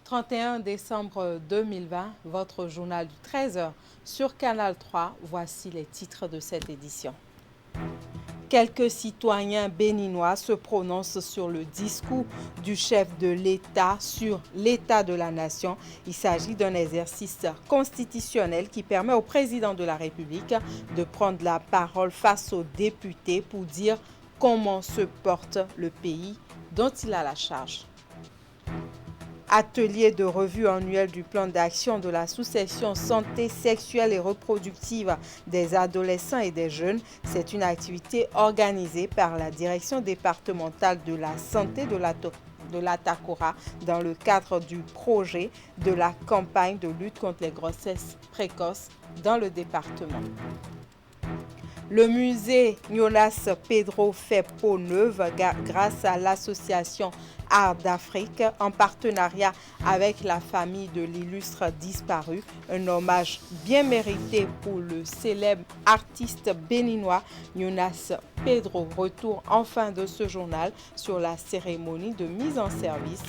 31 décembre 2020, votre journal du 13h sur Canal 3. Voici les titres de cette édition. Quelques citoyens béninois se prononcent sur le discours du chef de l'État sur l'état de la nation. Il s'agit d'un exercice constitutionnel qui permet au président de la République de prendre la parole face aux députés pour dire comment se porte le pays dont il a la charge. Atelier de revue annuel du plan d'action de la sous-section santé sexuelle et reproductive des adolescents et des jeunes. C'est une activité organisée par la direction départementale de la santé de l'Atakora dans le cadre du projet de la campagne de lutte contre les grossesses précoces dans le département. Le musée Jonas Pedro fait peau neuve grâce à l'association Art d'Afrique en partenariat avec la famille de l'illustre disparu. Un hommage bien mérité pour le célèbre artiste béninois Jonas Pedro. Retour en fin de ce journal sur la cérémonie de mise en service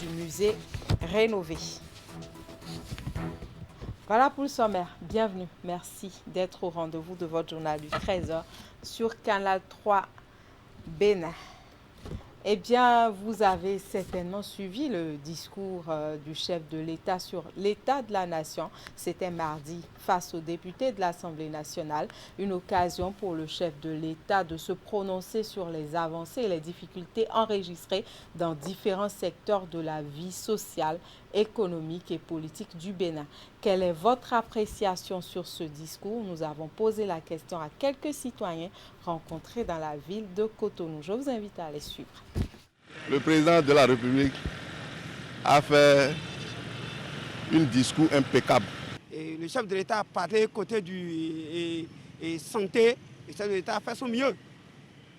du musée rénové. Voilà pour le sommaire. Bienvenue. Merci d'être au rendez-vous de votre journal du 13h sur Canal 3 Bénin. Eh bien, vous avez certainement suivi le discours du chef de l'État sur l'état de la nation. C'était mardi face aux députés de l'Assemblée nationale. Une occasion pour le chef de l'État de se prononcer sur les avancées et les difficultés enregistrées dans différents secteurs de la vie sociale, économique et politique du Bénin. Quelle est votre appréciation sur ce discours? Nous avons posé la question à quelques citoyens rencontrés dans la ville de Cotonou. Je vous invite à les suivre. Le président de la République a fait un discours impeccable. Et le chef de l'État a parlé côté du santé, le chef de l'État a fait son mieux.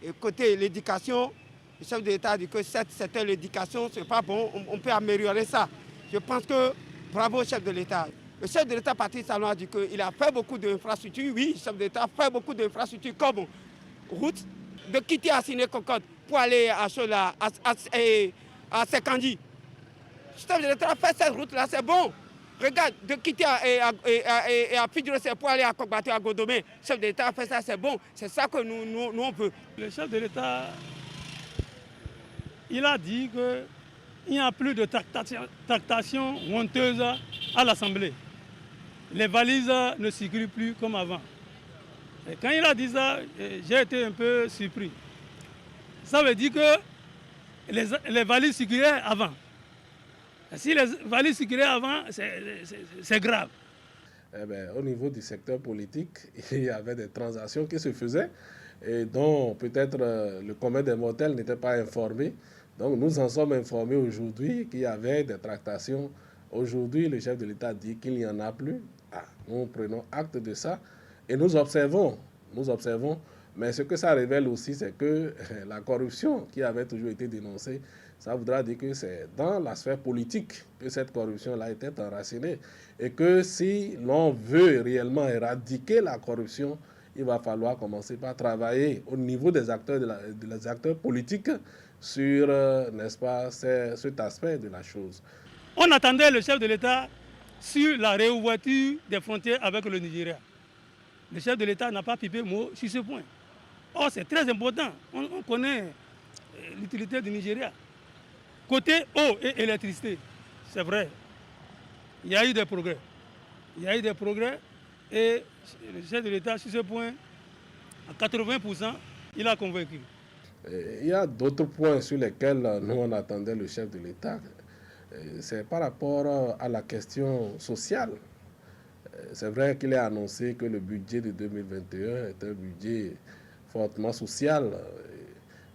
Et côté l'éducation, le chef de l'État a dit que c'était l'éducation, c'est pas bon, on peut améliorer ça. Je pense que bravo au chef de l'État. Le chef de l'État Patrice Talon a dit qu'il a fait beaucoup d'infrastructures. Oui, le chef de l'État a fait beaucoup d'infrastructures comme route de quitter à Siné-Cocotte pour aller à Sekandi. Le chef de l'État a fait cette route-là, c'est bon. Regarde, de quitter à Pidrosé pour aller à Kokbaté, à Godomé. Le chef de l'État a fait ça, c'est bon. C'est ça que nous on veut. Le chef de l'État, il a dit qu'il n'y a plus de tractation honteuse à l'Assemblée. Les valises ne circulent plus comme avant. Et quand il a dit ça, j'ai été un peu surpris. Ça veut dire que les valises circulaient avant. Et si les valises circulaient avant, c'est grave. Eh bien, au niveau du secteur politique, il y avait des transactions qui se faisaient et dont peut-être le commun des mortels n'était pas informé. Donc nous en sommes informés aujourd'hui qu'il y avait des tractations. Aujourd'hui, le chef de l'État dit qu'il n'y en a plus. Nous prenons acte de ça et nous observons. Mais ce que ça révèle aussi, c'est que la corruption qui avait toujours été dénoncée, ça voudra dire que c'est dans la sphère politique que cette corruption-là était enracinée. Et que si l'on veut réellement éradiquer la corruption, il va falloir commencer par travailler au niveau des acteurs, des acteurs politiques sur, n'est-ce pas, cet aspect de la chose. On attendait le chef de l'État sur la réouverture des frontières avec le Nigeria. Le chef de l'État n'a pas pipé mot sur ce point. Or, c'est très important. On connaît l'utilité du Nigeria. Côté eau et électricité, c'est vrai, il y a eu des progrès. Et le chef de l'État, sur ce point, à 80%, il a convaincu. Il y a d'autres points sur lesquels nous on attendait le chef de l'État. C'est par rapport à la question sociale. C'est vrai qu'il a annoncé que le budget de 2021 est un budget fortement social,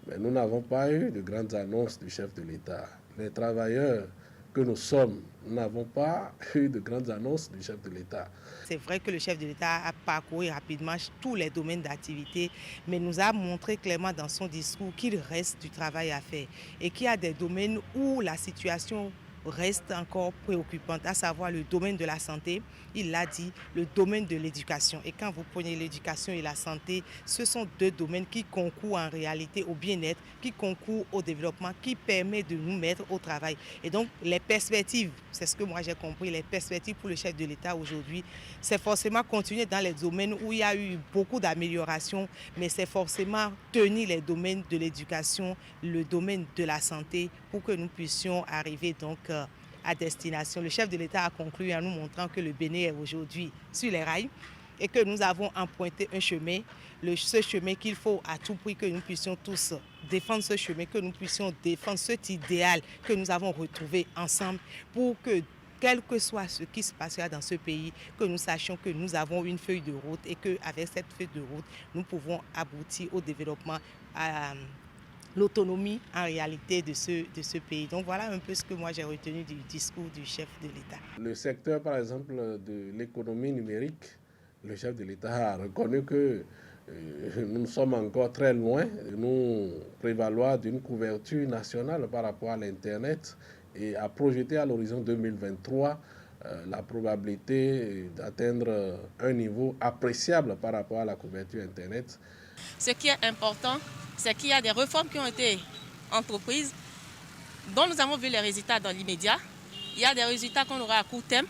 mais nous n'avons pas eu de grandes annonces du chef de l'État. Les travailleurs que nous sommes, nous n'avons pas eu de grandes annonces du chef de l'État. C'est vrai que le chef de l'État a parcouru rapidement tous les domaines d'activité, mais nous a montré clairement dans son discours qu'il reste du travail à faire et qu'il y a des domaines où la situation reste encore préoccupante, à savoir le domaine de la santé. Il l'a dit, le domaine de l'éducation. Et quand vous prenez l'éducation et la santé, ce sont deux domaines qui concourent en réalité au bien-être, qui concourent au développement, qui permettent de nous mettre au travail. Et donc, les perspectives, c'est ce que moi j'ai compris, les perspectives pour le chef de l'État aujourd'hui, c'est forcément continuer dans les domaines où il y a eu beaucoup d'améliorations, mais c'est forcément tenir les domaines de l'éducation, le domaine de la santé, pour que nous puissions arriver donc à destination. Le chef de l'État a conclu en nous montrant que le Bénin est aujourd'hui sur les rails et que nous avons emprunté un chemin, ce chemin qu'il faut à tout prix que nous puissions tous défendre ce chemin, que nous puissions défendre cet idéal que nous avons retrouvé ensemble pour que, quel que soit ce qui se passera dans ce pays, que nous sachions que nous avons une feuille de route et qu'avec cette feuille de route, nous pouvons aboutir au développement, à l'autonomie en réalité de ce pays. Donc voilà un peu ce que moi j'ai retenu du discours du chef de l'État. Le secteur par exemple de l'économie numérique, le chef de l'État a reconnu que nous sommes encore très loin de nous prévaloir d'une couverture nationale par rapport à l'Internet et a projeté à l'horizon 2023 la probabilité d'atteindre un niveau appréciable par rapport à la couverture Internet. Ce qui est important, c'est qu'il y a des réformes qui ont été entreprises, dont nous avons vu les résultats dans l'immédiat. Il y a des résultats qu'on aura à court terme,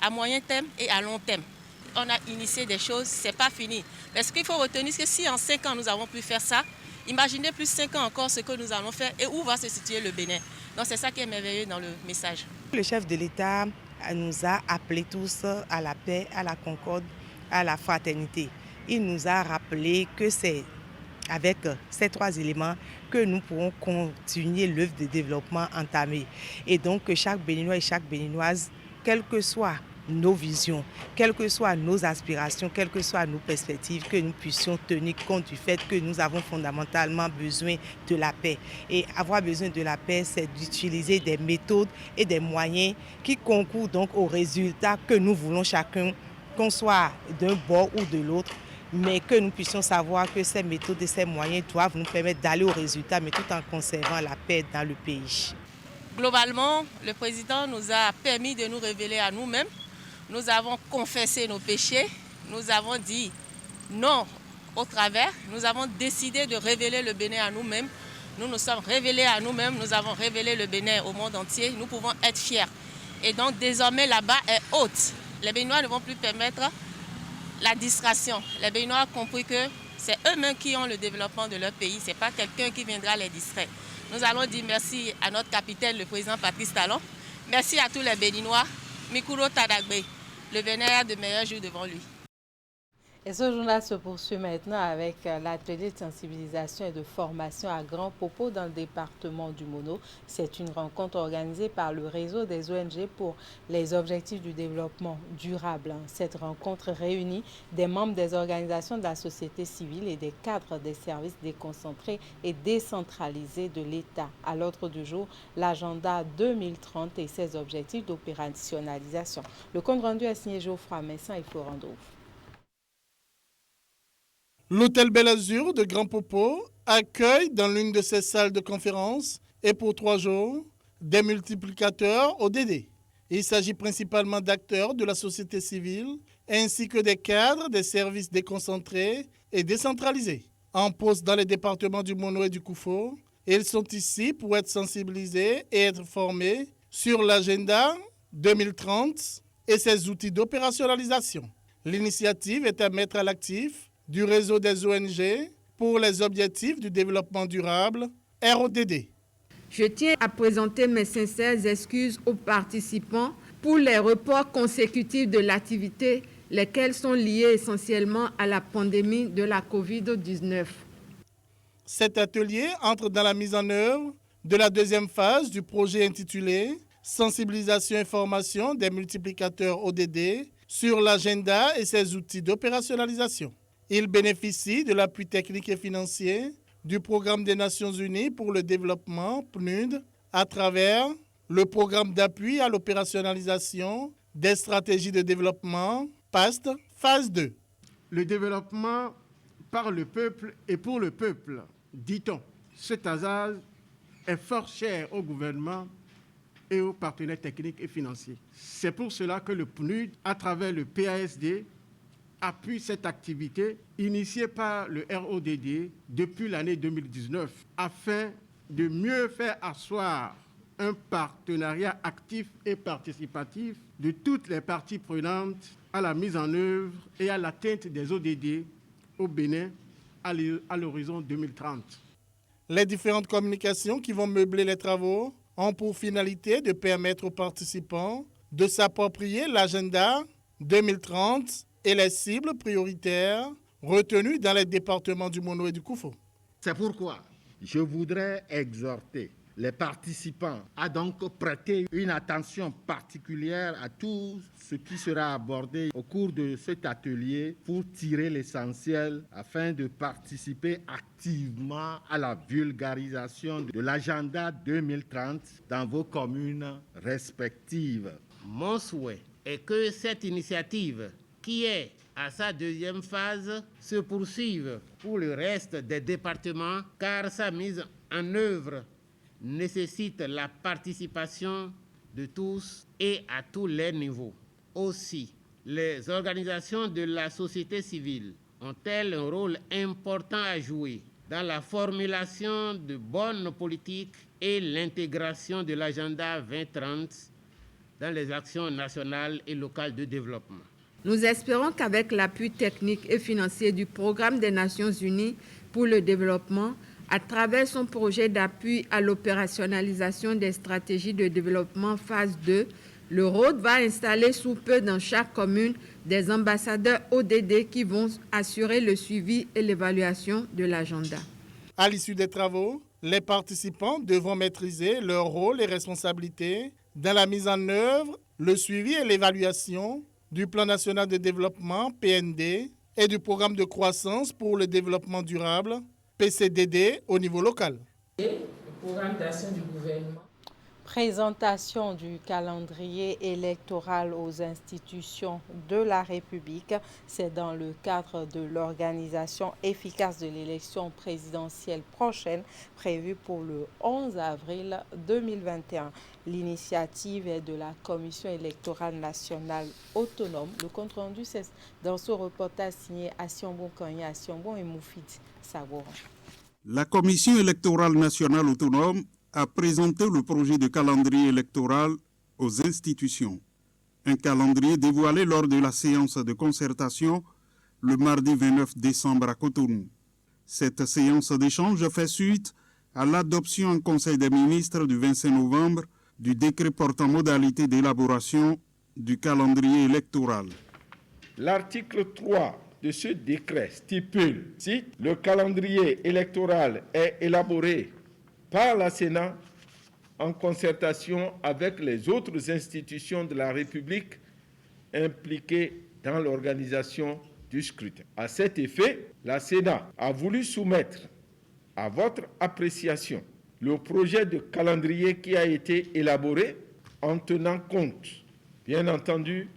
à moyen terme et à long terme. On a initié des choses, ce n'est pas fini. Mais ce qu'il faut retenir, c'est que si en 5 ans nous avons pu faire ça, imaginez plus 5 ans encore ce que nous allons faire et où va se situer le Bénin. Donc c'est ça qui est merveilleux dans le message. Le chef de l'État nous a appelés tous à la paix, à la concorde, à la fraternité. Il nous a rappelé que c'est avec ces 3 éléments que nous pourrons continuer l'œuvre de développement entamée. Et donc que chaque Béninois et chaque Béninoise, quelles que soient nos visions, quelles que soient nos aspirations, quelles que soient nos perspectives, que nous puissions tenir compte du fait que nous avons fondamentalement besoin de la paix. Et avoir besoin de la paix, c'est d'utiliser des méthodes et des moyens qui concourent donc aux résultats que nous voulons chacun, qu'on soit d'un bord ou de l'autre, mais que nous puissions savoir que ces méthodes et ces moyens doivent nous permettre d'aller au résultat, mais tout en conservant la paix dans le pays. Globalement, le président nous a permis de nous révéler à nous-mêmes. Nous avons confessé nos péchés, nous avons dit non au travers, nous avons décidé de révéler le Bénin à nous-mêmes. Nous nous sommes révélés à nous-mêmes, nous avons révélé le Bénin au monde entier, nous pouvons être fiers. Et donc désormais la barre est haute. Les Béninois ne vont plus permettre la distraction. Les Béninois ont compris que c'est eux-mêmes qui ont le développement de leur pays, ce n'est pas quelqu'un qui viendra les distraire. Nous allons dire merci à notre capitaine, le président Patrice Talon. Merci à tous les Béninois. Mikuro Tadagbe, le Bénin a de meilleurs jours devant lui. Et ce journal se poursuit maintenant avec l'atelier de sensibilisation et de formation à Grand Popo dans le département du Mono. C'est une rencontre organisée par le réseau des ONG pour les objectifs du développement durable. Cette rencontre réunit des membres des organisations de la société civile et des cadres des services déconcentrés et décentralisés de l'État. À l'ordre du jour, l'agenda 2030 et ses objectifs d'opérationnalisation. Le compte rendu est signé Geoffroy Messin et Florent Douve. L'hôtel Bel Azur de Grand Popo accueille dans l'une de ses salles de conférence et pour 3 jours des multiplicateurs ODD. Il s'agit principalement d'acteurs de la société civile ainsi que des cadres des services déconcentrés et décentralisés. En poste dans les départements du Mono et du Koufo, ils sont ici pour être sensibilisés et être formés sur l'agenda 2030 et ses outils d'opérationnalisation. L'initiative est à mettre à l'actif du réseau des ONG pour les objectifs du développement durable, RODD. Je tiens à présenter mes sincères excuses aux participants pour les reports consécutifs de l'activité, lesquels sont liés essentiellement à la pandémie de la COVID-19. Cet atelier entre dans la mise en œuvre de la 2e phase du projet intitulé « Sensibilisation et formation des multiplicateurs ODD sur l'agenda et ses outils d'opérationnalisation ». Il bénéficie de l'appui technique et financier du Programme des Nations Unies pour le développement, PNUD, à travers le Programme d'appui à l'opérationnalisation des stratégies de développement, PAST, phase 2. Le développement par le peuple et pour le peuple, dit-on. Cet adage est fort cher au gouvernement et aux partenaires techniques et financiers. C'est pour cela que le PNUD, à travers le PASD, appuie cette activité initiée par le RODD depuis l'année 2019 afin de mieux faire asseoir un partenariat actif et participatif de toutes les parties prenantes à la mise en œuvre et à l'atteinte des ODD au Bénin à l'horizon 2030. Les différentes communications qui vont meubler les travaux ont pour finalité de permettre aux participants de s'approprier l'agenda 2030 et les cibles prioritaires retenues dans les départements du Mono et du Koufo. C'est pourquoi je voudrais exhorter les participants à donc prêter une attention particulière à tout ce qui sera abordé au cours de cet atelier pour tirer l'essentiel afin de participer activement à la vulgarisation de l'agenda 2030 dans vos communes respectives. Mon souhait est que cette initiative, qui est à sa deuxième phase, se poursuive pour le reste des départements, car sa mise en œuvre nécessite la participation de tous et à tous les niveaux. Aussi, les organisations de la société civile ont-elles un rôle important à jouer dans la formulation de bonnes politiques et l'intégration de l'agenda 2030 dans les actions nationales et locales de développement. Nous espérons qu'avec l'appui technique et financier du Programme des Nations Unies pour le développement, à travers son projet d'appui à l'opérationnalisation des stratégies de développement phase 2, le ROD va installer sous peu dans chaque commune des ambassadeurs ODD qui vont assurer le suivi et l'évaluation de l'agenda. À l'issue des travaux, les participants devront maîtriser leur rôle et responsabilités dans la mise en œuvre, le suivi et l'évaluation du Plan national de développement, PND, et du Programme de croissance pour le développement durable, PCDD, au niveau local. Le programme d'action du gouvernement. Présentation du calendrier électoral aux institutions de la République. C'est dans le cadre de l'organisation efficace de l'élection présidentielle prochaine prévue pour le 11 avril 2021. L'initiative est de la Commission électorale nationale autonome. Le compte-rendu, c'est dans ce reportage signé Assiambon Kanye, Assiambon et Moufid Sagoran. La Commission électorale nationale autonome a présenté le projet de calendrier électoral aux institutions. Un calendrier dévoilé lors de la séance de concertation le mardi 29 décembre à Cotonou. Cette séance d'échange fait suite à l'adoption en Conseil des ministres du 25 novembre du décret portant modalité d'élaboration du calendrier électoral. L'article 3 de ce décret stipule, cite, le calendrier électoral est élaboré par la Sénat en concertation avec les autres institutions de la République impliquées dans l'organisation du scrutin. À cet effet, la Sénat a voulu soumettre à votre appréciation le projet de calendrier qui a été élaboré en tenant compte, bien entendu,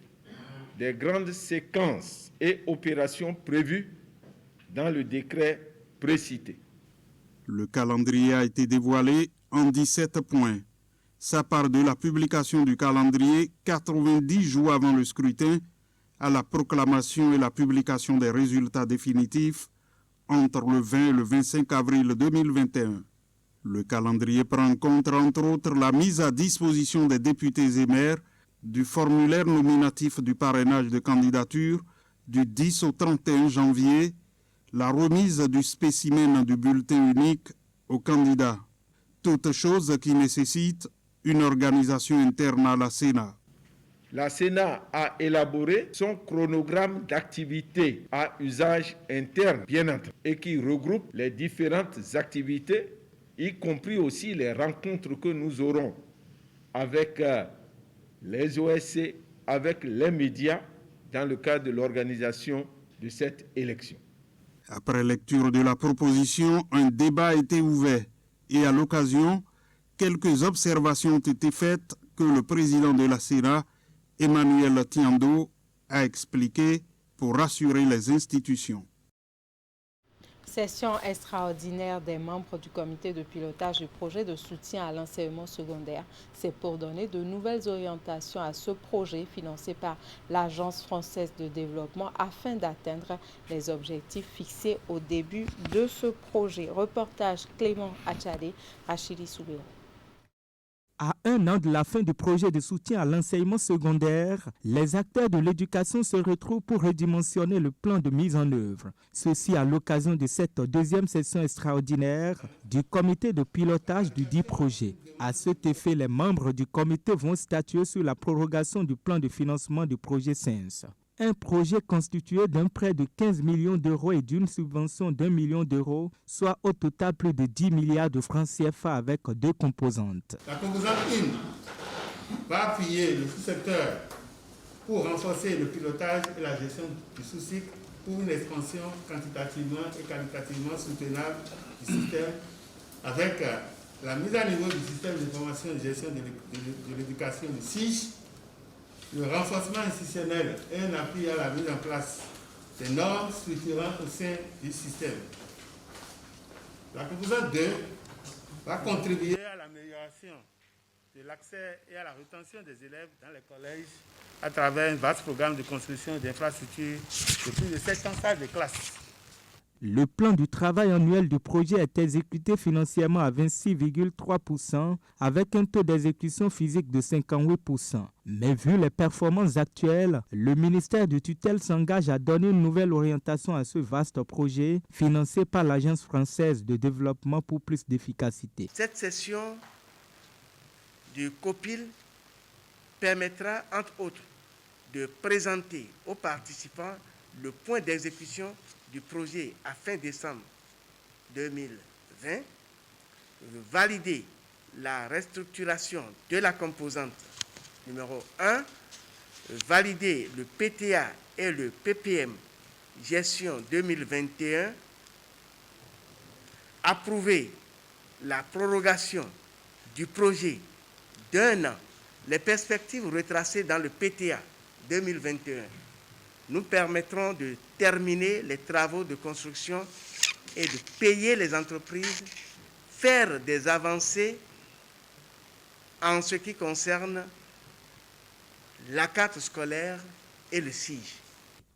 des grandes séquences et opérations prévues dans le décret précité. Le calendrier a été dévoilé en 17 points. Ça part de la publication du calendrier 90 jours avant le scrutin à la proclamation et la publication des résultats définitifs entre le 20 et le 25 avril 2021. Le calendrier prend en compte, entre autres, la mise à disposition des députés et maires du formulaire nominatif du parrainage de candidature du 10 au 31 janvier, la remise du spécimen du bulletin unique aux candidats. Toutes choses qui nécessitent une organisation interne à la Sénat. La Sénat a élaboré son chronogramme d'activités à usage interne, bien entendu, et qui regroupe les différentes activités, y compris aussi les rencontres que nous aurons avec les OSC, avec les médias, dans le cadre de l'organisation de cette élection. Après lecture de la proposition, un débat a été ouvert et à l'occasion, quelques observations ont été faites que le président de la Sénat, Emmanuel Tiando, a expliquées pour rassurer les institutions. Session extraordinaire des membres du comité de pilotage du projet de soutien à l'enseignement secondaire. C'est pour donner de nouvelles orientations à ce projet financé par l'Agence française de développement afin d'atteindre les objectifs fixés au début de ce projet. Reportage Clément Achadé, Rachidi Soubéo. À un an de la fin du projet de soutien à l'enseignement secondaire, les acteurs de l'éducation se retrouvent pour redimensionner le plan de mise en œuvre. Ceci à l'occasion de cette deuxième session extraordinaire du comité de pilotage du dit projet. À cet effet, les membres du comité vont statuer sur la prorogation du plan de financement du projet SENS. Un projet constitué d'un prêt de 15 millions d'euros et d'une subvention d'1 million d'euros, soit au total plus de 10 milliards de francs CFA avec deux composantes. La composante 1 va appuyer le sous-secteur pour renforcer le pilotage et la gestion du sous-cycle pour une expansion quantitativement et qualitativement soutenable du système avec la mise à niveau du système d'information et de gestion de l'éducation du SIGE, le renforcement institutionnel et un appui à la mise en place des normes structurantes au sein du système. La composante 2 va contribuer à l'amélioration de l'accès et à la rétention des élèves dans les collèges à travers un vaste programme de construction d'infrastructures de plus de 700 salles de classe. Le plan du travail annuel du projet est exécuté financièrement à 26,3% avec un taux d'exécution physique de 58%. Mais vu les performances actuelles, le ministère de tutelle s'engage à donner une nouvelle orientation à ce vaste projet financé par l'Agence française de développement pour plus d'efficacité. Cette session du COPIL permettra entre autres de présenter aux participants le point d'exécution du projet à fin décembre 2020, valider la restructuration de la composante numéro 1, valider le PTA et le PPM gestion 2021, approuver la prorogation du projet d'1 an, les perspectives retracées dans le PTA 2021 nous permettront de terminer les travaux de construction et de payer les entreprises, faire des avancées en ce qui concerne la carte scolaire et le SIGE.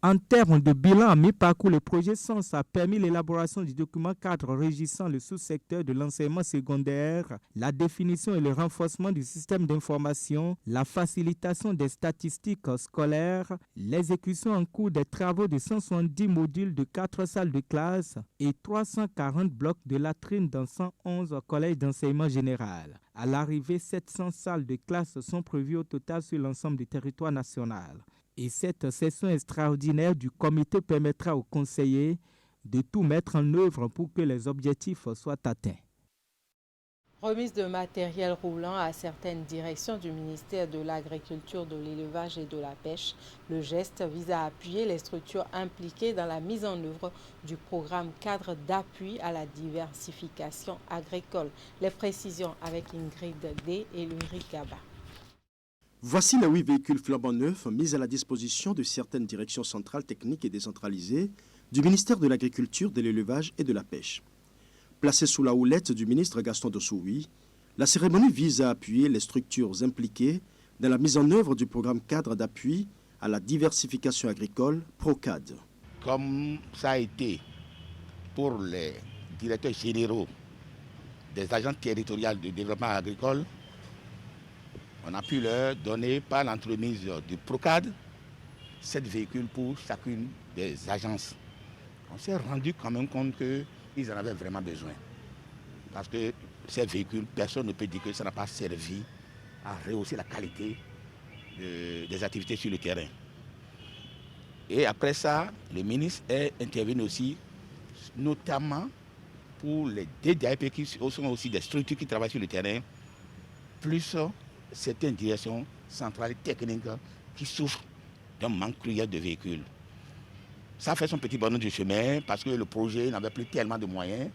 En termes de bilan à mi-parcours, le projet SENS a permis l'élaboration du document cadre régissant le sous-secteur de l'enseignement secondaire, la définition et le renforcement du système d'information, la facilitation des statistiques scolaires, l'exécution en cours des travaux de 170 modules de 4 salles de classe et 340 blocs de latrines dans 111 collèges d'enseignement général. À l'arrivée, 700 salles de classe sont prévues au total sur l'ensemble du territoire national. Et cette session extraordinaire du comité permettra aux conseillers de tout mettre en œuvre pour que les objectifs soient atteints. Remise de matériel roulant à certaines directions du ministère de l'Agriculture, de l'Élevage et de la Pêche. Le geste vise à appuyer les structures impliquées dans la mise en œuvre du programme cadre d'appui à la diversification agricole. Les précisions avec Ingrid D et Ulrich Gaba. Voici les 8 véhicules flambant neufs mis à la disposition de certaines directions centrales techniques et décentralisées du ministère de l'Agriculture, de l'Élevage et de la Pêche. Placés sous la houlette du ministre Gaston Dossoui, la cérémonie vise à appuyer les structures impliquées dans la mise en œuvre du programme cadre d'appui à la diversification agricole, PROCAD. Comme ça a été pour les directeurs généraux des agences territoriales de développement agricole, on a pu leur donner par l'entremise du PROCAD 7 véhicules pour chacune des agences. On s'est rendu quand même compte qu'ils en avaient vraiment besoin. Parce que ces véhicules, personne ne peut dire que ça n'a pas servi à rehausser la qualité des activités sur le terrain. Et après ça, le ministre est intervenu aussi, notamment pour les DDAP qui sont aussi des structures qui travaillent sur le terrain, plus certaines directions centrales techniques qui souffrent d'un manque cruel de véhicules. Ça fait son petit bonhomme de chemin parce que le projet n'avait plus tellement de moyens,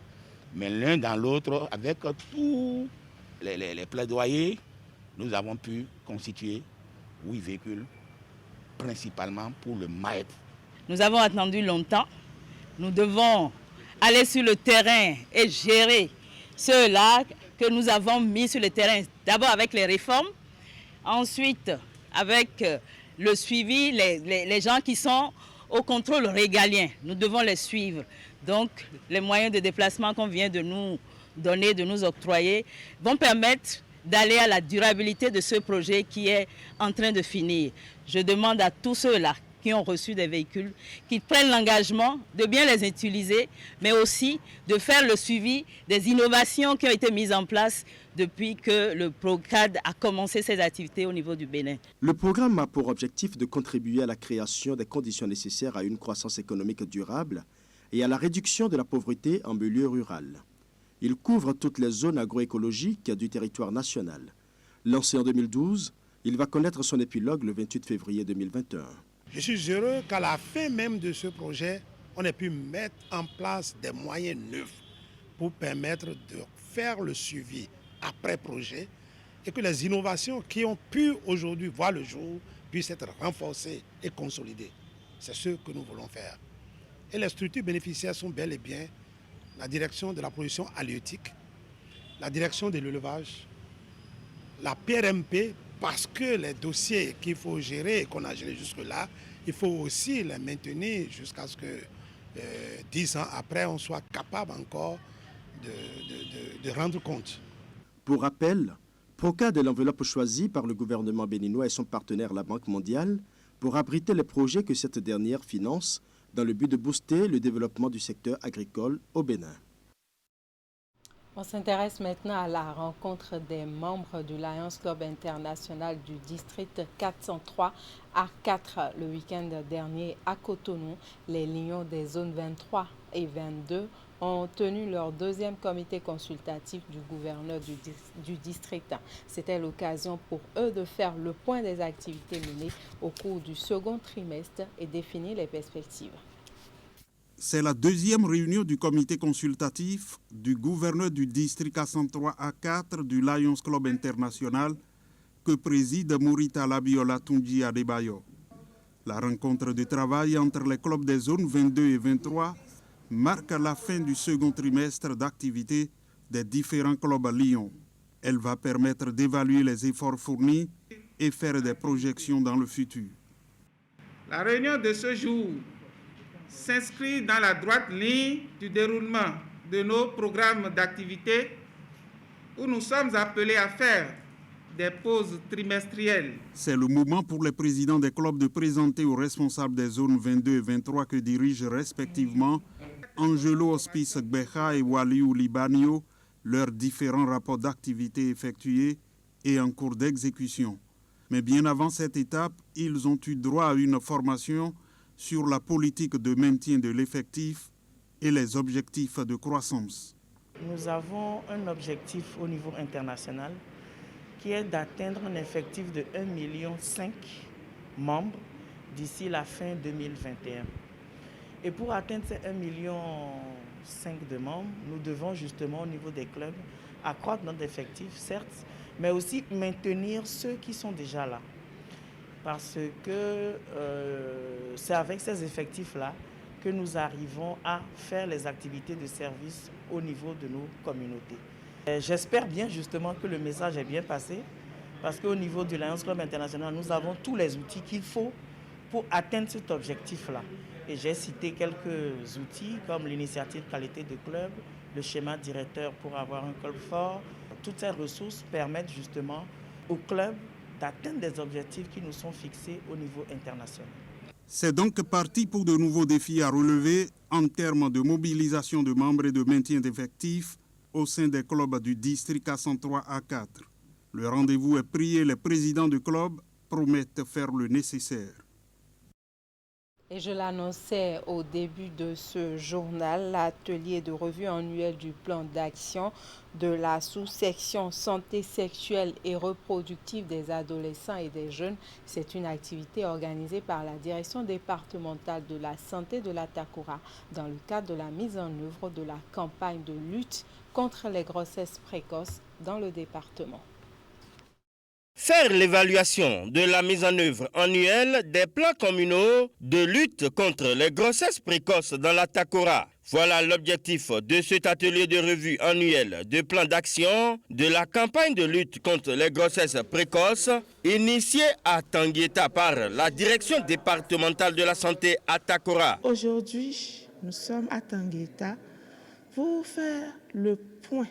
mais l'un dans l'autre, avec tous les plaidoyers, nous avons pu constituer 8 véhicules, principalement pour le MAEP. Nous avons attendu longtemps. Nous devons aller sur le terrain et gérer ceux-là que nous avons mis sur le terrain. D'abord avec les réformes, ensuite avec le suivi, les gens qui sont au contrôle régalien. Nous devons les suivre. Donc les moyens de déplacement qu'on vient de nous donner, de nous octroyer, vont permettre d'aller à la durabilité de ce projet qui est en train de finir. Je demande à tous ceux-là qui ont reçu des véhicules, qu'ils prennent l'engagement de bien les utiliser, mais aussi de faire le suivi des innovations qui ont été mises en place depuis que le PROCAD a commencé ses activités au niveau du Bénin. Le programme a pour objectif de contribuer à la création des conditions nécessaires à une croissance économique durable et à la réduction de la pauvreté en milieu rural. Il couvre toutes les zones agroécologiques du territoire national. Lancé en 2012, il va connaître son épilogue le 28 février 2021. Je suis heureux qu'à la fin même de ce projet, on ait pu mettre en place des moyens neufs pour permettre de faire le suivi après projet et que les innovations qui ont pu aujourd'hui voir le jour puissent être renforcées et consolidées. C'est ce que nous voulons faire. Et les structures bénéficiaires sont bel et bien la direction de la production halieutique, la direction de l'élevage, la PRMP, parce que les dossiers qu'il faut gérer et qu'on a gérés jusque-là, il faut aussi les maintenir jusqu'à ce que 10 ans après, on soit capable encore de rendre compte. Pour rappel, PROCAD est l'enveloppe choisie par le gouvernement béninois et son partenaire, la Banque mondiale, pour abriter les projets que cette dernière finance dans le but de booster le développement du secteur agricole au Bénin. On s'intéresse maintenant à la rencontre des membres du Lions Club international du district 403 à 4 le week-end dernier à Cotonou. Les Lions des zones 23 et 22 ont tenu leur deuxième comité consultatif du gouverneur du district. C'était l'occasion pour eux de faire le point des activités menées au cours du second trimestre et définir les perspectives. C'est la deuxième réunion du comité consultatif du gouverneur du district 403 à 4 du Lions Club international que préside Mourita Labiola Tunji Adebayo. La rencontre de travail entre les clubs des zones 22 et 23 marque la fin du second trimestre d'activité des différents clubs à Lyon. Elle va permettre d'évaluer les efforts fournis et faire des projections dans le futur. La réunion de ce jour s'inscrit dans la droite ligne du déroulement de nos programmes d'activité où nous sommes appelés à faire des pauses trimestrielles. C'est le moment pour les présidents des clubs de présenter aux responsables des zones 22 et 23 que dirigent respectivement Angelo Hospice Gbecha et Waliou Libanio leurs différents rapports d'activité effectués et en cours d'exécution. Mais bien avant cette étape, ils ont eu droit à une formation sur la politique de maintien de l'effectif et les objectifs de croissance. Nous avons un objectif au niveau international qui est d'atteindre un effectif de 1,5 million de membres d'ici la fin 2021. Et pour atteindre ces 1,5 million de membres, nous devons justement au niveau des clubs accroître notre effectif, certes, mais aussi maintenir ceux qui sont déjà là. Parce que c'est avec ces effectifs-là que nous arrivons à faire les activités de service au niveau de nos communautés. J'espère bien justement que le message est bien passé, parce qu'au niveau du Lions Club International, nous avons tous les outils qu'il faut pour atteindre cet objectif-là. Et j'ai cité quelques outils comme l'initiative qualité de club, le schéma directeur pour avoir un club fort. Toutes ces ressources permettent justement au club d'atteindre des objectifs qui nous sont fixés au niveau international. C'est donc parti pour de nouveaux défis à relever en termes de mobilisation de membres et de maintien d'effectifs au sein des clubs du district 403 à 4. Le rendez-vous est pris et les présidents du club promettent faire le nécessaire. Et je l'annonçais au début de ce journal, l'atelier de revue annuel du plan d'action de la sous-section santé sexuelle et reproductive des adolescents et des jeunes. C'est une activité organisée par la direction départementale de la santé de la Takora dans le cadre de la mise en œuvre de la campagne de lutte contre les grossesses précoces dans le département. Faire l'évaluation de la mise en œuvre annuelle des plans communaux de lutte contre les grossesses précoces dans la Takora. Voilà l'objectif de cet atelier de revue annuel de plan d'action de la campagne de lutte contre les grossesses précoces, initiée à Tangueta par la direction départementale de la santé à Takora. Aujourd'hui, nous sommes à Tangueta pour faire le point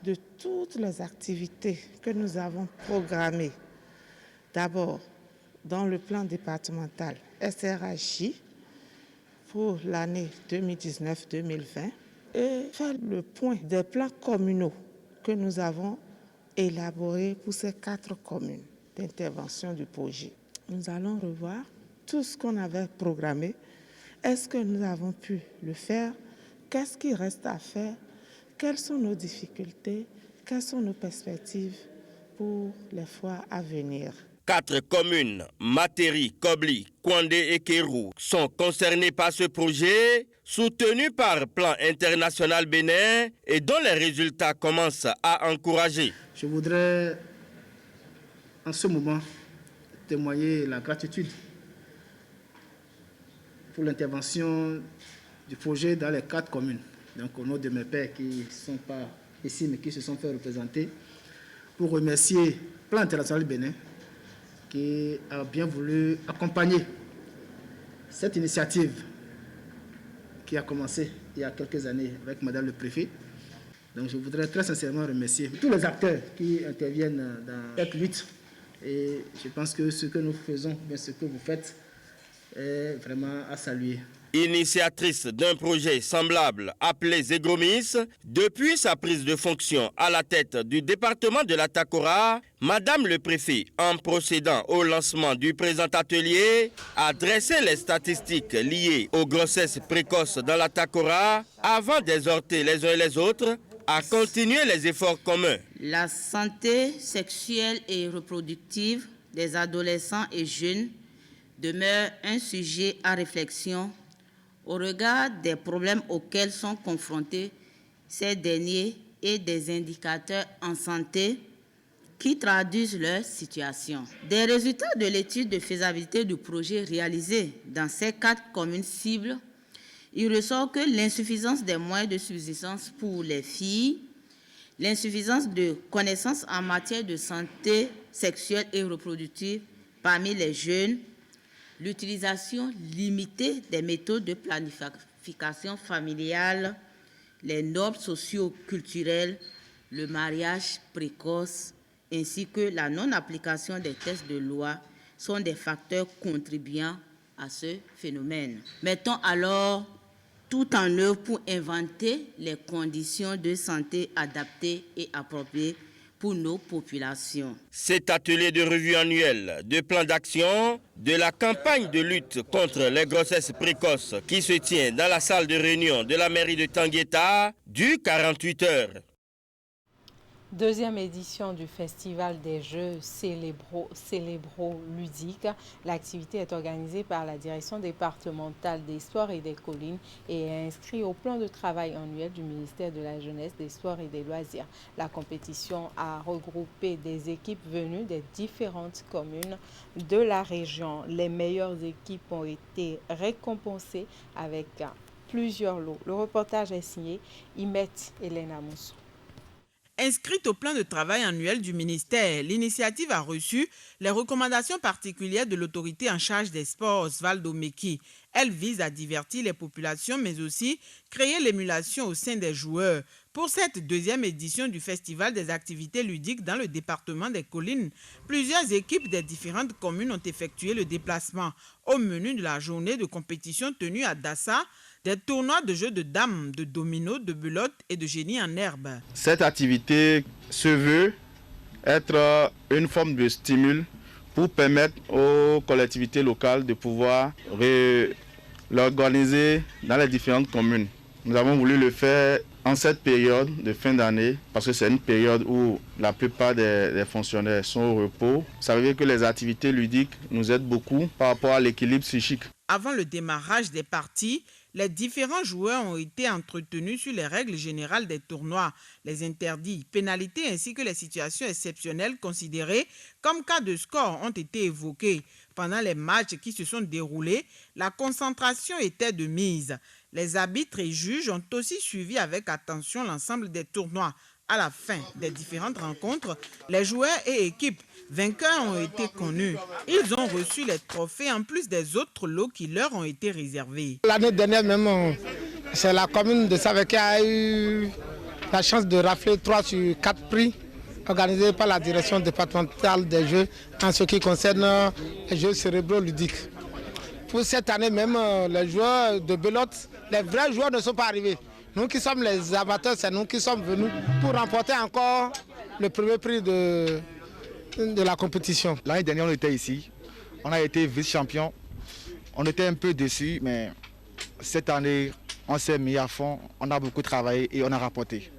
de toutes les activités que nous avons programmées. D'abord, dans le plan départemental SRHJ pour l'année 2019-2020 et faire le point des plans communaux que nous avons élaborés pour ces 4 communes d'intervention du projet. Nous allons revoir tout ce qu'on avait programmé. Est-ce que nous avons pu le faire? Qu'est-ce qui reste à faire? Quelles sont nos difficultés? Quelles sont nos perspectives pour les fois à venir? 4 communes, Materi, Kobli, Kwandé et Kérou, sont concernées par ce projet, soutenu par Plan International Bénin et dont les résultats commencent à encourager. Je voudrais en ce moment témoigner la gratitude pour l'intervention du projet dans les 4 communes. Donc au nom de mes pairs qui ne sont pas ici mais qui se sont fait représenter, pour remercier Plan International Bénin qui a bien voulu accompagner cette initiative qui a commencé il y a quelques années avec Madame le Préfet. Donc je voudrais très sincèrement remercier tous les acteurs qui interviennent dans cette lutte. Et je pense que ce que nous faisons, bien ce que vous faites, est vraiment à saluer. Initiatrice d'un projet semblable appelé Zegromis, depuis sa prise de fonction à la tête du département de la Takora, Madame le Préfet, en procédant au lancement du présent atelier, a dressé les statistiques liées aux grossesses précoces dans la Takora avant d'exhorter les uns et les autres à continuer les efforts communs. La santé sexuelle et reproductive des adolescents et jeunes demeure un sujet à réflexion au regard des problèmes auxquels sont confrontés ces derniers et des indicateurs en santé qui traduisent leur situation. Des résultats de l'étude de faisabilité du projet réalisé dans ces 4 communes cibles, il ressort que l'insuffisance des moyens de subsistance pour les filles, l'insuffisance de connaissances en matière de santé sexuelle et reproductive parmi les jeunes, l'utilisation limitée des méthodes de planification familiale, les normes socio-culturelles, le mariage précoce, ainsi que la non-application des textes de loi sont des facteurs contribuant à ce phénomène. Mettons alors tout en œuvre pour inventer les conditions de santé adaptées et appropriées pour nos populations. Cet atelier de revue annuel de plan d'action de la campagne de lutte contre les grossesses précoces qui se tient dans la salle de réunion de la mairie de Tangueta dure 48 heures. Deuxième édition du Festival des Jeux Célébro Ludiques. L'activité est organisée par la Direction départementale des Sports et des Collines et est inscrite au plan de travail annuel du ministère de la Jeunesse, des Sports et des Loisirs. La compétition a regroupé des équipes venues des différentes communes de la région. Les meilleures équipes ont été récompensées avec plusieurs lots. Le reportage est signé Imet Elena Moussou. Inscrite au plan de travail annuel du ministère, l'initiative a reçu les recommandations particulières de l'autorité en charge des sports, Osvaldo Meki. Elle vise à divertir les populations, mais aussi créer l'émulation au sein des joueurs. Pour cette deuxième édition du Festival des activités ludiques dans le département des Collines, plusieurs équipes des différentes communes ont effectué le déplacement. Au menu de la journée de compétition tenue à Dassa, des tournois de jeux de dames, de dominos, de belote et de génie en herbe. Cette activité se veut être une forme de stimule pour permettre aux collectivités locales de pouvoir l'organiser dans les différentes communes. Nous avons voulu le faire en cette période de fin d'année parce que c'est une période où la plupart des fonctionnaires sont au repos. Ça veut dire que les activités ludiques nous aident beaucoup par rapport à l'équilibre psychique. Avant le démarrage des parties, Les différents joueurs ont été entretenus sur les règles générales des tournois, les interdits, pénalités ainsi que les situations exceptionnelles considérées comme cas de score ont été évoqués. Pendant les matchs qui se sont déroulés, la concentration était de mise. Les arbitres et juges ont aussi suivi avec attention l'ensemble des tournois. À la fin des différentes rencontres, les joueurs et équipes vainqueurs ont été connus. Ils ont reçu les trophées en plus des autres lots qui leur ont été réservés. L'année dernière même, c'est la commune de Savek qui a eu la chance de rafler 3 sur 4 prix organisés par la direction départementale des jeux en ce qui concerne les jeux cérébro-ludiques. Pour cette année même, les joueurs de belote, les vrais joueurs ne sont pas arrivés. Nous qui sommes les amateurs, c'est nous qui sommes venus pour remporter encore le premier prix de la compétition. L'année dernière, on était ici, on a été vice-champion. On était un peu déçus, mais cette année, on s'est mis à fond, on a beaucoup travaillé et on a rapporté.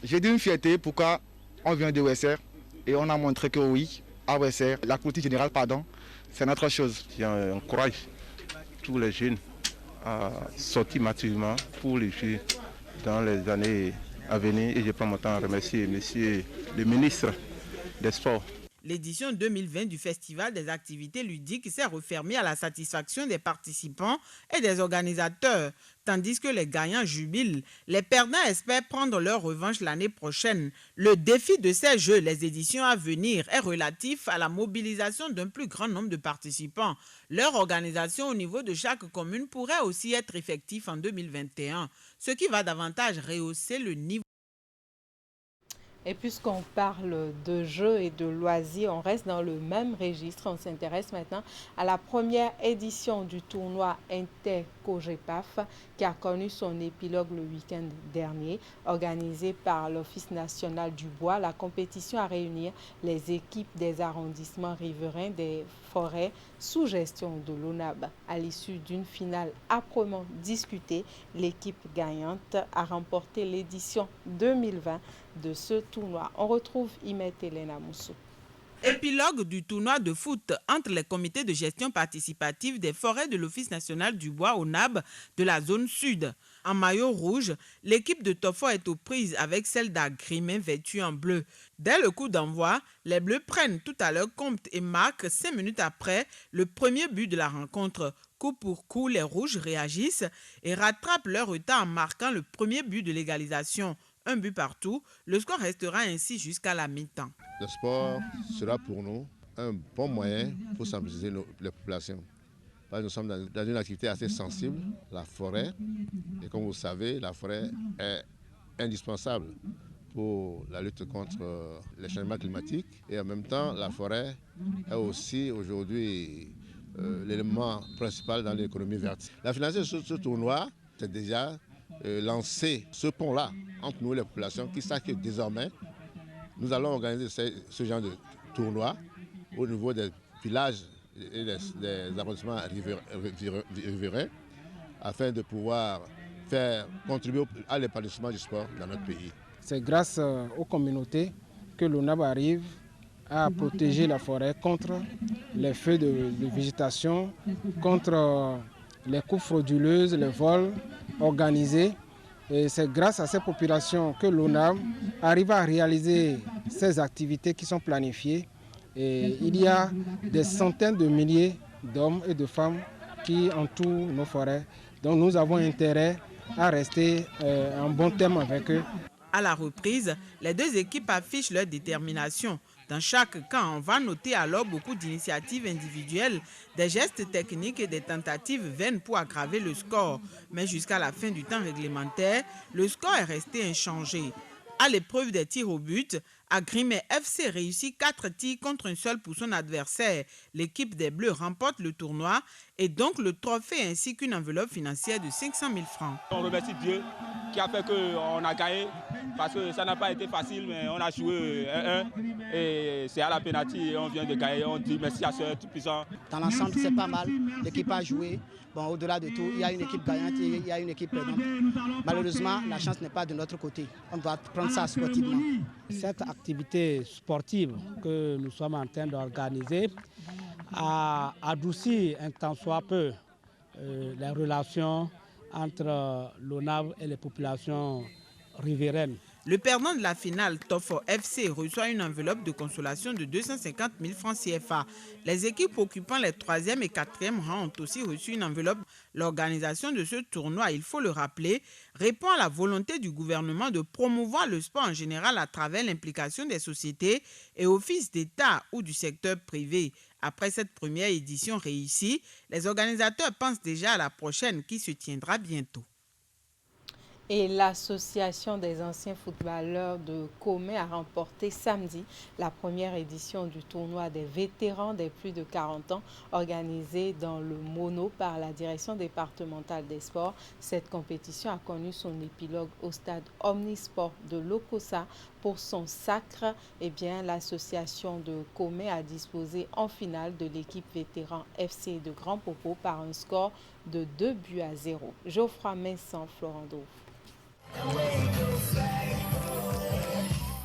J'ai dit une fierté, pourquoi on vient de OSR et on a montré que oui, à OSR, la politique générale, c'est notre chose. J'encourage tous les jeunes à sortir massivement pour les jeux dans les années à venir et je prends mon temps à remercier monsieur le ministre des Sports. L'édition 2020 du Festival des activités ludiques s'est refermée à la satisfaction des participants et des organisateurs. Tandis que les gagnants jubilent, les perdants espèrent prendre leur revanche l'année prochaine. Le défi de ces jeux, les éditions à venir, est relatif à la mobilisation d'un plus grand nombre de participants. Leur organisation au niveau de chaque commune pourrait aussi être effective en 2021, ce qui va davantage rehausser le niveau. Et puisqu'on parle de jeux et de loisirs, on reste dans le même registre. On s'intéresse maintenant à la première édition du tournoi Inter-COGEPAF qui a connu son épilogue le week-end dernier. Organisé par l'Office national du bois, la compétition a réuni les équipes des arrondissements riverains des forêts sous gestion de l'ONAB. À l'issue d'une finale âprement discutée, l'équipe gagnante a remporté l'édition 2020 de ce tournoi. On retrouve Imet Elena Moussou. Épilogue du tournoi de foot entre les comités de gestion participative des forêts de l'Office national du bois ONAB de la zone sud. En maillot rouge, l'équipe de Tofo est aux prises avec celle d'Agrimé vêtue en bleu. Dès le coup d'envoi, les Bleus prennent tout à leur compte et marquent 5 minutes après le premier but de la rencontre. Coup pour coup, les rouges réagissent et rattrapent leur retard en marquant le premier but de l'égalisation. Un but partout, le score restera ainsi jusqu'à la mi-temps. Le sport sera pour nous un bon moyen pour sensibiliser les populations. Parce que nous sommes dans une activité assez sensible, la forêt. Et comme vous savez, la forêt est indispensable pour la lutte contre les changements climatiques. Et en même temps, la forêt est aussi aujourd'hui l'élément principal dans l'économie verte. La finalisation de ce tournoi, c'est déjà lancer ce pont-là entre nous et les populations qui savent que désormais, nous allons organiser ce genre de tournoi au niveau des villages et des arrondissements riverains afin de pouvoir faire contribuer à l'épanouissement du sport dans notre pays. C'est grâce aux communautés que l'ONAB arrive à protéger la forêt contre les feux de végétation, contre les coupes frauduleuses, les vols organisés. Et c'est grâce à ces populations que l'ONAB arrive à réaliser ces activités qui sont planifiées. Et il y a des centaines de milliers d'hommes et de femmes qui entourent nos forêts. Donc nous avons intérêt à rester en bon terme avec eux. À la reprise, les deux équipes affichent leur détermination. Dans chaque camp, on va noter alors beaucoup d'initiatives individuelles, des gestes techniques et des tentatives vaines pour aggraver le score. Mais jusqu'à la fin du temps réglementaire, le score est resté inchangé. À l'épreuve des tirs au but, Agrimé FC réussit 4 tirs contre un seul pour son adversaire. L'équipe des Bleus remporte le tournoi et donc le trophée ainsi qu'une enveloppe financière de 500 000 francs. On remercie Dieu qui a fait qu'on a gagné parce que ça n'a pas été facile, mais on a joué 1-1 et c'est à la pénalty et on vient de gagner. On dit merci à ce tout-puissant. Dans l'ensemble, c'est pas mal. L'équipe a joué. Bon, au-delà de tout, il y a une équipe gagnante et il y a une équipe perdante. Malheureusement, la chance n'est pas de notre côté. On doit prendre ça sportivement. Cette activité sportive que nous sommes en train d'organiser a adouci un tant soit peu les relations entre l'ONAV et les populations riveraines. Le perdant de la finale, Tofo FC, reçoit une enveloppe de consolation de 250 000 francs CFA. Les équipes occupant les 3e et 4e rangs ont aussi reçu une enveloppe. L'organisation de ce tournoi, il faut le rappeler, répond à la volonté du gouvernement de promouvoir le sport en général à travers l'implication des sociétés et offices d'État ou du secteur privé. Après cette première édition réussie, les organisateurs pensent déjà à la prochaine qui se tiendra bientôt. Et l'Association des anciens footballeurs de Comé a remporté samedi la première édition du tournoi des vétérans des plus de 40 ans organisé dans le Mono par la direction départementale des sports. Cette compétition a connu son épilogue au stade Omnisport de Lokossa. Pour son sacre, l'association de Comé a disposé en finale de l'équipe vétéran FC de Grand Popo par un score de 2-0. Geoffroy Vincent, Florent Dauve.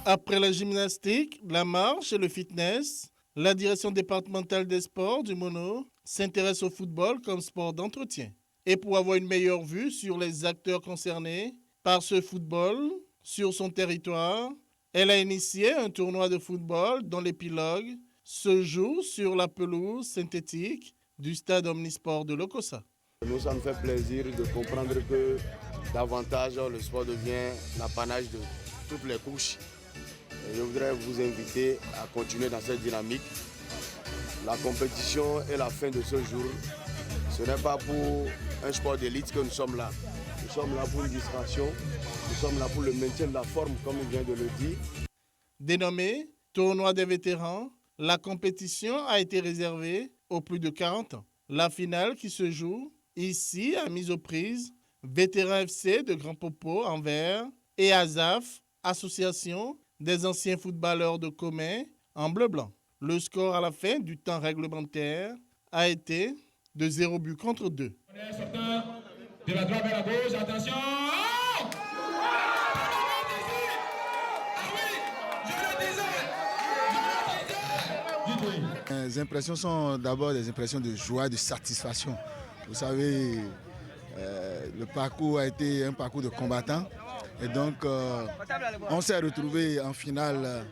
Après la gymnastique, la marche et le fitness, la direction départementale des sports du Mono s'intéresse au football comme sport d'entretien. Et pour avoir une meilleure vue sur les acteurs concernés par ce football sur son territoire, elle a initié un tournoi de football dont l'épilogue se joue sur la pelouse synthétique du stade Omnisport de Lokossa. Nous, ça nous fait plaisir de comprendre que davantage le sport devient l'apanage de toutes les couches. Et je voudrais vous inviter à continuer dans cette dynamique. La compétition est la fin de ce jour. Ce n'est pas pour un sport d'élite que nous sommes là. Nous sommes là pour une distraction. Nous sommes là pour le maintien de la forme, comme il vient de le dire. Dénommé Tournoi des vétérans, la compétition a été réservée aux plus de 40 ans. La finale qui se joue ici a mis aux prises Vétéran FC de Grand Popo en vert et ASAF, Association des anciens footballeurs de Comé, en bleu-blanc. Le score à la fin du temps réglementaire a été de 0 but contre 2. De la droite vers la gauche, attention! Les impressions sont d'abord des impressions de joie, de satisfaction. Vous savez, le parcours a été un parcours de combattants et donc on s'est retrouvés en finale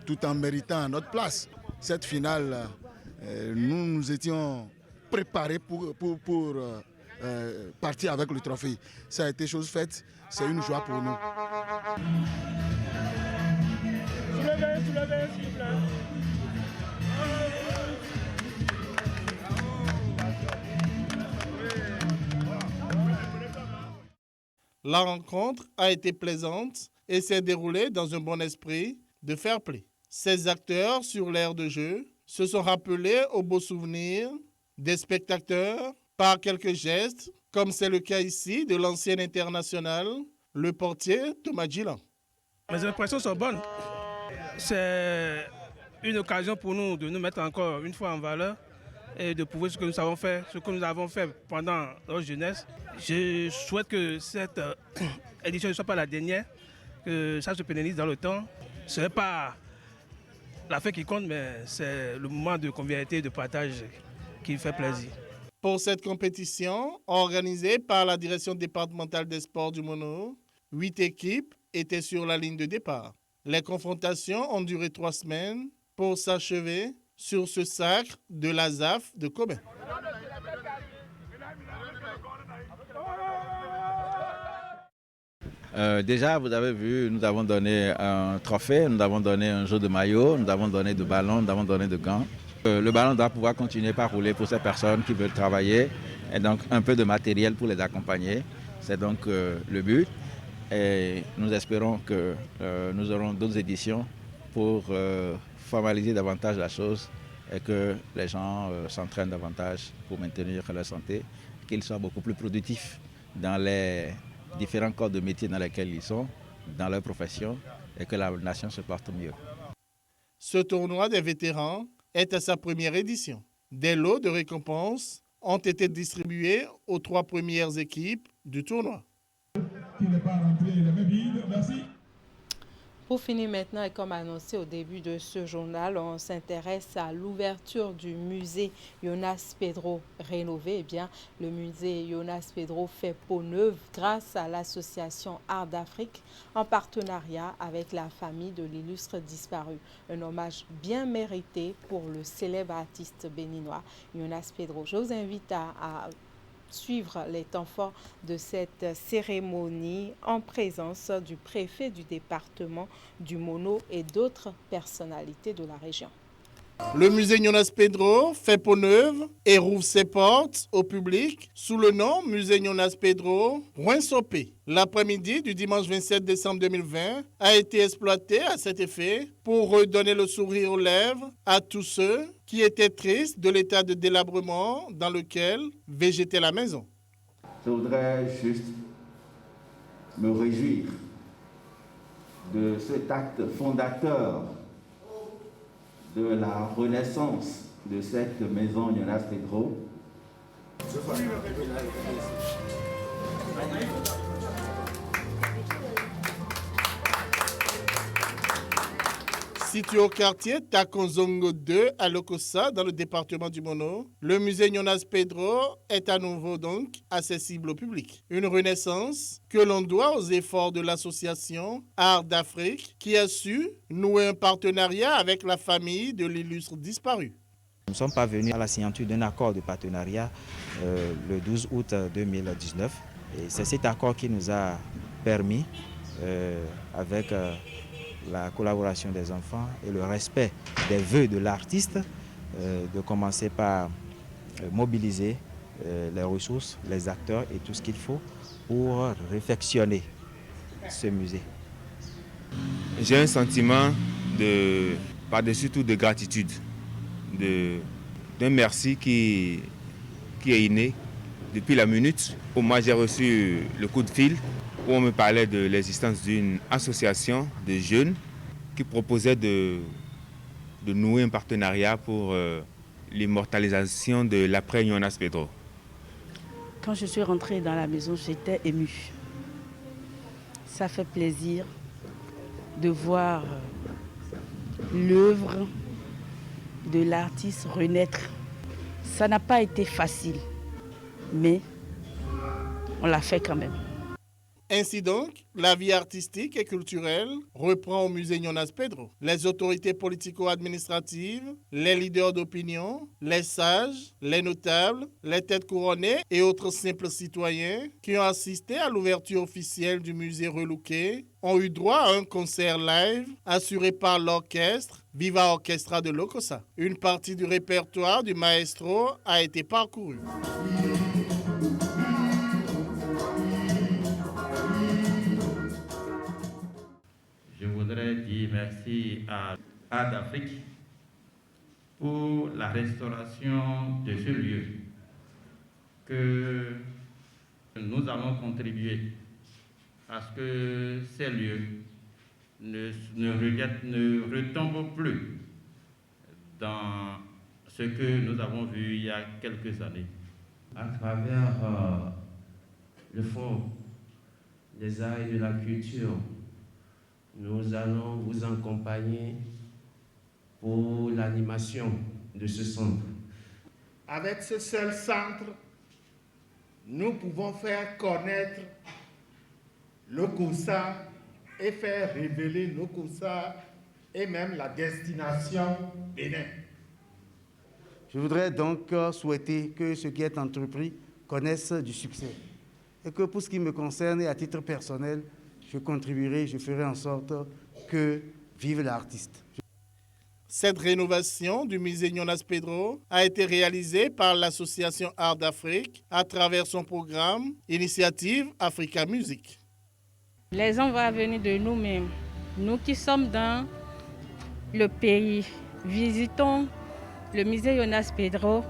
tout en méritant notre place. Cette finale, nous étions préparés pour partir avec le trophée. Ça a été chose faite, c'est une joie pour nous. Soulevez, s'il vous plaît. La rencontre a été plaisante et s'est déroulée dans un bon esprit de fair play. Ces acteurs sur l'aire de jeu se sont rappelés aux beaux souvenirs des spectateurs par quelques gestes, comme c'est le cas ici de l'ancien international, le portier Thomas Gillan. Mes impressions sont bonnes. C'est une occasion pour nous de nous mettre encore une fois en valeur et de prouver ce que nous savons faire, ce que nous avons fait pendant notre jeunesse. Je souhaite que cette édition ne soit pas la dernière, que ça se pénalise dans le temps. Ce n'est pas la fin qui compte, mais c'est le moment de convivialité et de partage qui fait plaisir. Pour cette compétition, organisée par la direction départementale des sports du Mono, 8 équipes étaient sur la ligne de départ. Les confrontations ont duré 3 semaines pour s'achever sur ce sacre de l'ASAF de Comé. Déjà, vous avez vu, nous avons donné un trophée, nous avons donné un jeu de maillot, nous avons donné de ballons, nous avons donné de gants. Le ballon doit pouvoir continuer par rouler pour ces personnes qui veulent travailler et donc un peu de matériel pour les accompagner. C'est donc le but. Et nous espérons que nous aurons d'autres éditions pour formaliser davantage la chose et que les gens s'entraînent davantage pour maintenir leur santé, qu'ils soient beaucoup plus productifs dans les différents corps de métier dans lesquels ils sont, dans leur profession, et que la nation se porte mieux. Ce tournoi des vétérans est à sa première édition. Des lots de récompenses ont été distribués aux 3 premières équipes du tournoi. Pour finir maintenant, et comme annoncé au début de ce journal, on s'intéresse à l'ouverture du musée Jonas Pedro rénové. Eh bien, le musée Jonas Pedro fait peau neuve grâce à l'association Art d'Afrique en partenariat avec la famille de l'illustre disparu. Un hommage bien mérité pour le célèbre artiste béninois Jonas Pedro. Je vous invite à suivre les temps forts de cette cérémonie en présence du préfet du département du Mono et d'autres personnalités de la région. Le musée Jonas Pedro fait peau neuve et rouvre ses portes au public sous le nom Musée Jonas Pedro Rouensopé. L'après-midi du dimanche 27 décembre 2020 a été exploité à cet effet pour redonner le sourire aux lèvres à tous ceux qui étaient tristes de l'état de délabrement dans lequel végétait la maison. Je voudrais juste me réjouir de cet acte fondateur de la renaissance de cette maison Jonas Pedro. Situé au quartier Takonzongo 2 à Lokossa, dans le département du Mono, le musée Jonas Pedro est à nouveau donc accessible au public. Une renaissance que l'on doit aux efforts de l'association Art d'Afrique qui a su nouer un partenariat avec la famille de l'illustre disparu. Nous sommes parvenus à la signature d'un accord de partenariat le 12 août 2019 et c'est cet accord qui nous a permis, avec la collaboration des enfants et le respect des vœux de l'artiste, de commencer par mobiliser les ressources, les acteurs et tout ce qu'il faut pour réfectionner ce musée. J'ai un sentiment par-dessus tout de gratitude, d'un merci qui est inné. Depuis la minute où moi j'ai reçu le coup de fil, où on me parlait de l'existence d'une association de jeunes qui proposait de nouer un partenariat pour l'immortalisation de l'après Jonas Pedro. Quand je suis rentrée dans la maison, j'étais émue. Ça fait plaisir de voir l'œuvre de l'artiste renaître. Ça n'a pas été facile, mais on l'a fait quand même. Ainsi donc, la vie artistique et culturelle reprend au musée Jonas Pedro. Les autorités politico-administratives, les leaders d'opinion, les sages, les notables, les têtes couronnées et autres simples citoyens qui ont assisté à l'ouverture officielle du musée relooké ont eu droit à un concert live assuré par l'orchestre Viva Orchestra de Lokossa. Une partie du répertoire du maestro a été parcourue. Je voudrais dire merci à Art d'Afrique pour la restauration de ce lieu que nous allons contribuer à ce que ces lieux ne retombent plus dans ce que nous avons vu il y a quelques années. À travers le Fonds des arts et de la culture, nous allons vous accompagner pour l'animation de ce centre. Avec ce seul centre, nous pouvons faire connaître le Koussa et faire révéler le Koussa et même la destination Bénin. Je voudrais donc souhaiter que ce qui est entrepris connaisse du succès. Et que pour ce qui me concerne et à titre personnel, je contribuerai, je ferai en sorte que vive l'artiste. Cette rénovation du musée Jonas Pedro a été réalisée par l'association Art d'Afrique à travers son programme Initiative Africa Music. Les gens vont venir de nous-mêmes. Nous qui sommes dans le pays, visitons le musée Jonas Pedro.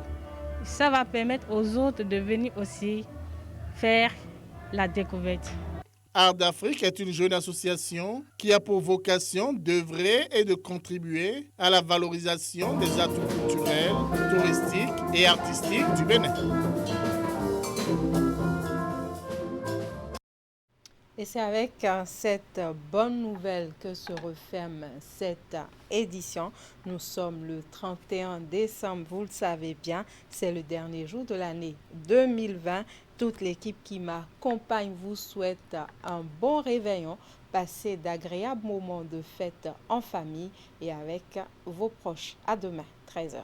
Ça va permettre aux autres de venir aussi faire la découverte. Art d'Afrique est une jeune association qui a pour vocation d'œuvrer et de contribuer à la valorisation des atouts culturels, touristiques et artistiques du Bénin. Et c'est avec cette bonne nouvelle que se referme cette édition. Nous sommes le 31 décembre, vous le savez bien, c'est le dernier jour de l'année 2020. Toute l'équipe qui m'accompagne vous souhaite un bon réveillon. Passez d'agréables moments de fête en famille et avec vos proches. À demain, 13h.